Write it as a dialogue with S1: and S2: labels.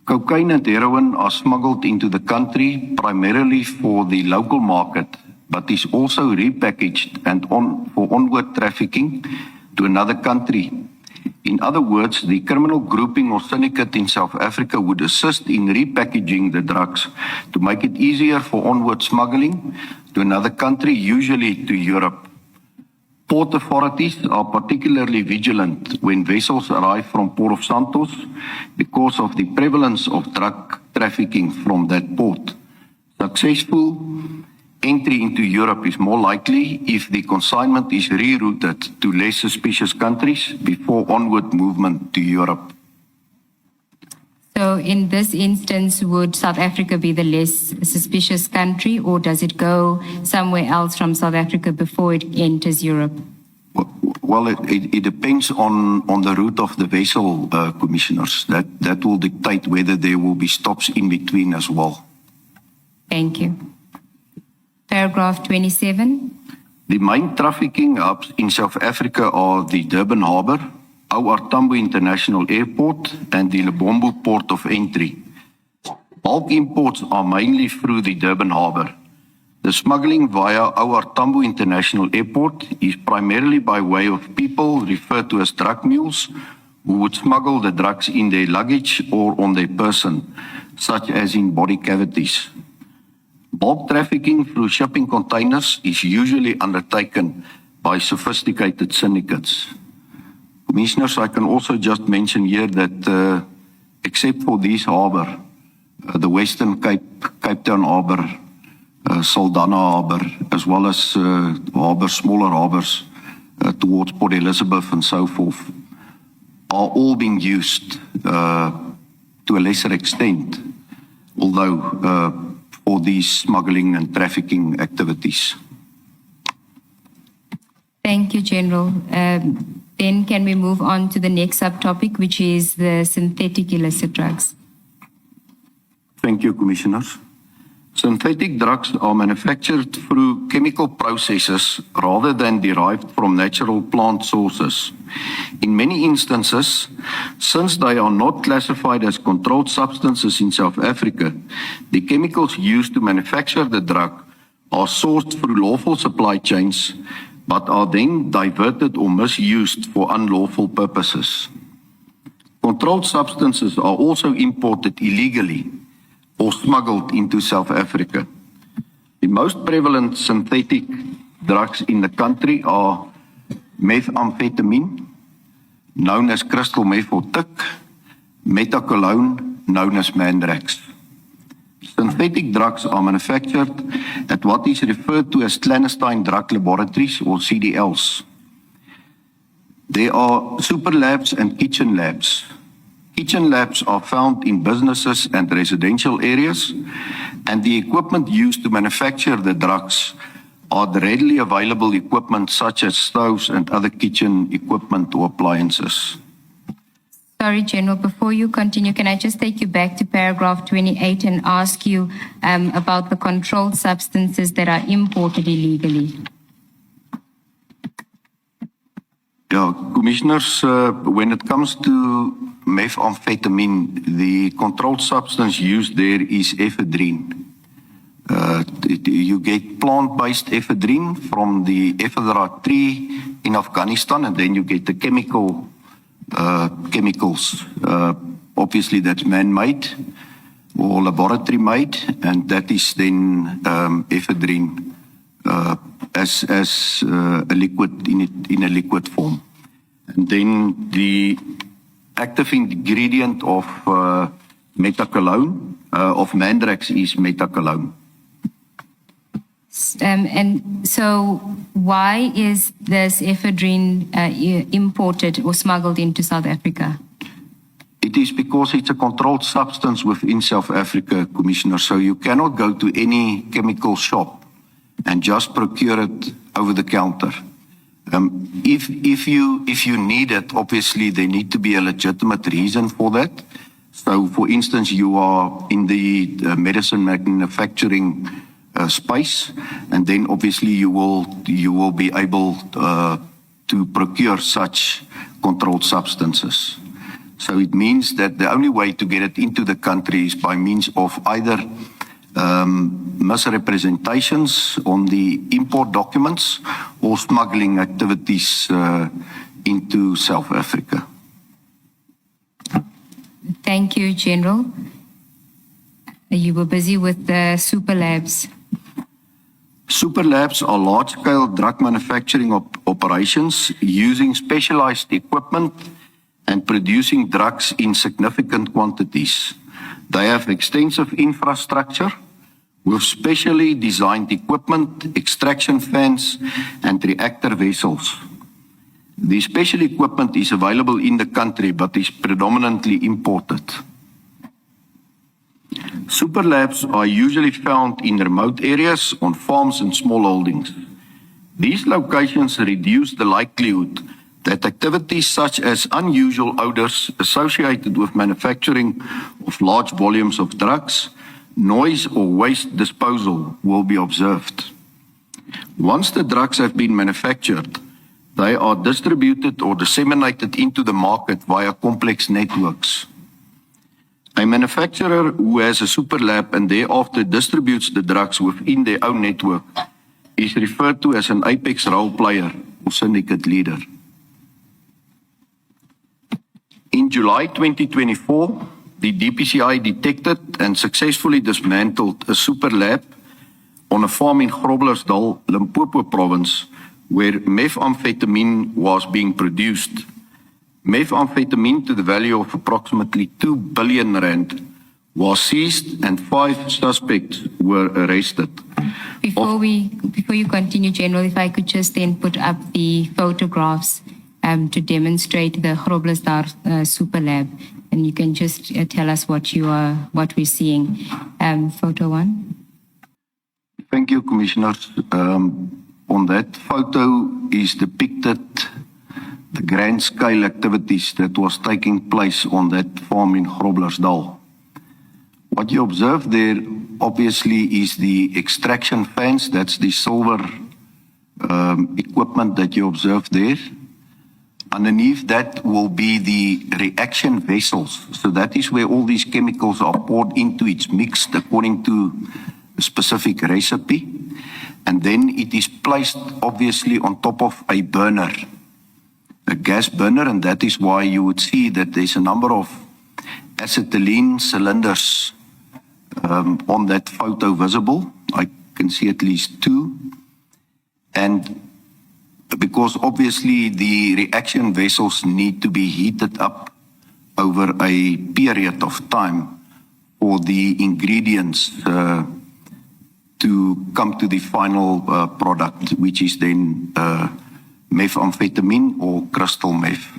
S1: Cocaine and heroin are smuggled into the country primarily for the local market, but is also repackaged and for onward trafficking to another country. In other words, the criminal grouping or syndicate in South Africa would assist in repackaging the drugs to make it easier for onward smuggling to another country, usually to Europe. Port authorities are particularly vigilant when vessels arrive from Port of Santos because of the prevalence of drug trafficking from that port. Successful entry into Europe is more likely if the consignment is rerouted to less suspicious countries before onward movement to Europe.
S2: So in this instance, would South Africa be the less suspicious country, or does it go somewhere else from South Africa before it enters Europe?
S1: Well, it depends on the route of the vessel, commissioners. That will dictate whether there will be stops in between as well.
S2: Thank you. Paragraph 27.
S1: The main trafficking hubs in South Africa are the Durban Harbour, OR Tambo International Airport, and the Lebombo Port of Entry. Bulk imports are mainly through the Durban Harbour. The smuggling via OR Tambo International Airport is primarily by way of people referred to as drug mules who would smuggle the drugs in their luggage or on their person, such as in body cavities. Bulk trafficking through shipping containers is usually undertaken by sophisticated syndicates. Commissioners, I can also just mention here that except for this harbour, the Western Cape Town Harbour, Saldanha Harbour, as well as smaller harbours towards Port Elizabeth and so forth, are all being used to a lesser extent, although for these smuggling and trafficking activities.
S2: Thank you, General. Then can we move on to the next subtopic, which is the synthetic illicit drugs?
S1: Thank you, Commissioners. Synthetic drugs are manufactured through chemical processes rather than derived from natural plant sources. In many instances, since they are not classified as controlled substances in South Africa, the chemicals used to manufacture the drug are sourced through lawful supply chains, but are then diverted or misused for unlawful purposes. Controlled substances are also imported illegally or smuggled into South Africa. The most prevalent synthetic drugs in the country are methamphetamine, known as crystal meth or TIC, methaqualone, known as Mandrax. Synthetic drugs are manufactured at what is referred to as clandestine drug laboratories or CDLs. There are super labs and kitchen labs. Kitchen labs are found in businesses and residential areas, and the equipment used to manufacture the drugs are the readily available equipment such as stoves and other kitchen equipment or appliances.
S2: Sorry, General, before you continue, can I just take you back to paragraph 28 and ask you about the controlled substances that are imported illegally?
S1: Yeah, Commissioners, when it comes to methamphetamine, the controlled substance used there is ephedrine. You get plant-based ephedrine from the ephedra tree in Afghanistan, and then you get the chemicals. Obviously, that's man-made or laboratory-made, and that is then ephedrine as a liquid in a liquid form. And then the active ingredient of methaqualone, of Mandrax, is methaqualone.
S2: And so why is this ephedrine imported or smuggled into South Africa?
S1: It is because it's a controlled substance within South Africa, Commissioner, so you cannot go to any chemical shop and just procure it over the counter. If you need it, obviously there need to be a legitimate reason for that. So, for instance, you are in the medicine manufacturing space, and then obviously you will be able to procure such controlled substances. So it means that the only way to get it into the country is by means of either misrepresentations on the import documents or smuggling activities into South Africa.
S2: Thank you, General. You were busy with the super labs.
S1: Super labs are large-scale drug manufacturing operations using specialized equipment and producing drugs in significant quantities. They have extensive infrastructure with specially designed equipment, extraction fans, and reactor vessels. The special equipment is available in the country but is predominantly imported. Super labs are usually found in remote areas, on farms and small holdings. These locations reduce the likelihood that activities such as unusual odors associated with manufacturing of large volumes of drugs, noise or waste disposal will be observed. Once the drugs have been manufactured, they are distributed or disseminated into the market via complex networks. A manufacturer who has a super lab and thereafter distributes the drugs within their own network is referred to as an apex role player or syndicate leader. In July 2024, the DPCI detected and successfully dismantled a super lab on a farm in Groblersdal, Limpopo province, where methamphetamine was being produced. Methamphetamine to the value of approximately 2 billion rand was seized and 5 suspects were arrested.
S2: Before you continue, General, if I could just then put up the photographs to demonstrate the Groblersdal super lab, and you can just tell us what we're seeing. Photo 1.
S1: Thank you, Commissioners. On that photo is depicted the grand scale activities that was taking place on that farm in Groblersdal. What you observe there obviously is the extraction fans. That's the silver equipment that you observe there. Underneath that will be the reaction vessels. So that is where all these chemicals are poured into. It's mixed according to a specific recipe. And then it is placed obviously on top of a burner, a gas burner, and that is why you would see that there's a number of acetylene cylinders on that photo visible. I can see at least 2. And because obviously the reaction vessels need to be heated up over a period of time for the ingredients to come to the final product, which is then methamphetamine or crystal meth.